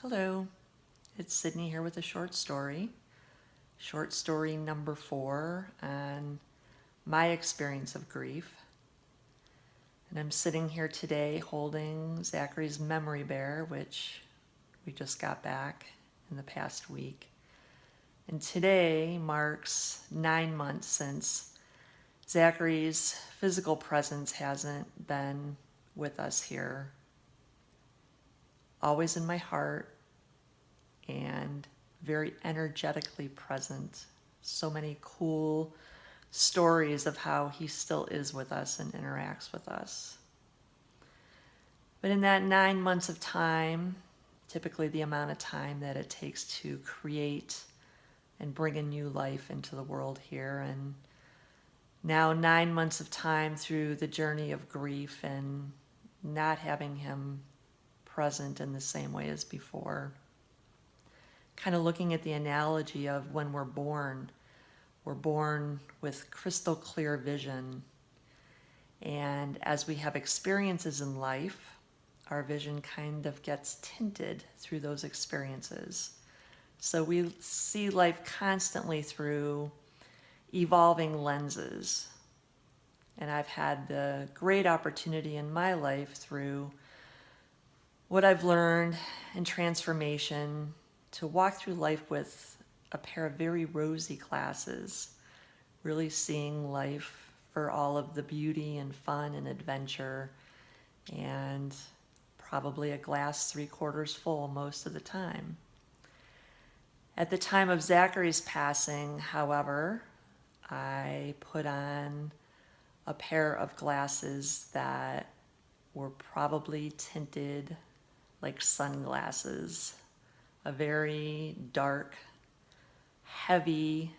Hello, it's Sydney here with a short story. Short story number 4 on my experience of grief. And I'm sitting here today holding Zachary's memory bear, which we just got back in the past week. And today marks 9 months since Zachary's physical presence hasn't been with us here. Always in my heart and very energetically present. So many cool stories of how he still is with us and interacts with us. But in that 9 months of time, typically the amount of time that it takes to create and bring a new life into the world here, and now 9 months of time through the journey of grief and not having him present in the same way as before. Kind of looking at the analogy of when we're born with crystal clear vision. And as we have experiences in life, our vision kind of gets tinted through those experiences. So we see life constantly through evolving lenses. And I've had the great opportunity in my life through what I've learned in transformation to walk through life with a pair of very rosy glasses, really seeing life for all of the beauty and fun and adventure, and probably a glass 3/4 full most of the time. At the time of Zachary's passing, however, I put on a pair of glasses that were probably tinted like sunglasses, a very dark, heavy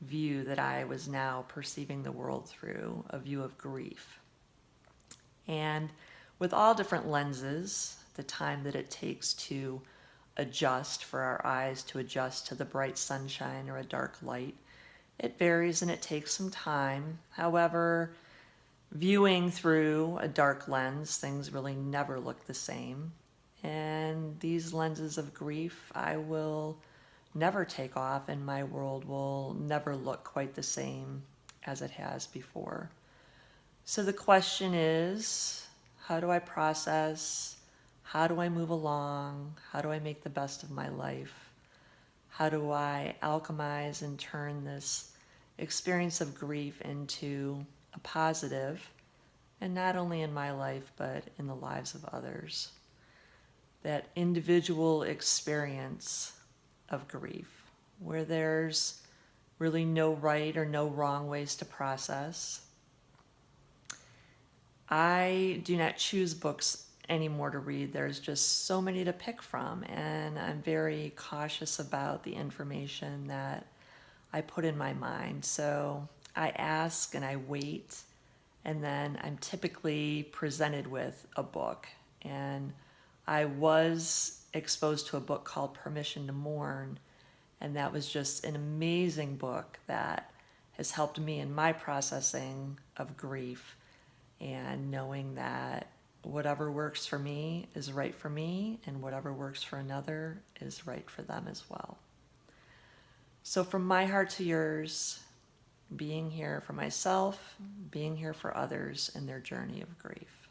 view that I was now perceiving the world through, a view of grief. And with all different lenses, the time that it takes to adjust, for our eyes to adjust to the bright sunshine or a dark light, it varies and it takes some time. However, viewing through a dark lens, things really never look the same. And these lenses of grief, I will never take off, and my world will never look quite the same as it has before. So the question is, how do I process? How do I move along? How do I make the best of my life? How do I alchemize and turn this experience of grief into a positive, and not only in my life, but in the lives of others? That individual experience of grief, where there's really no right or no wrong ways to process. I do not choose books anymore to read. There's just so many to pick from, and I'm very cautious about the information that I put in my mind. So I ask and I wait, and then I'm typically presented with a book. And I was exposed to a book called Permission to Mourn, and that was just an amazing book that has helped me in my processing of grief, and knowing that whatever works for me is right for me, and whatever works for another is right for them as well. So from my heart to yours, being here for myself, being here for others in their journey of grief.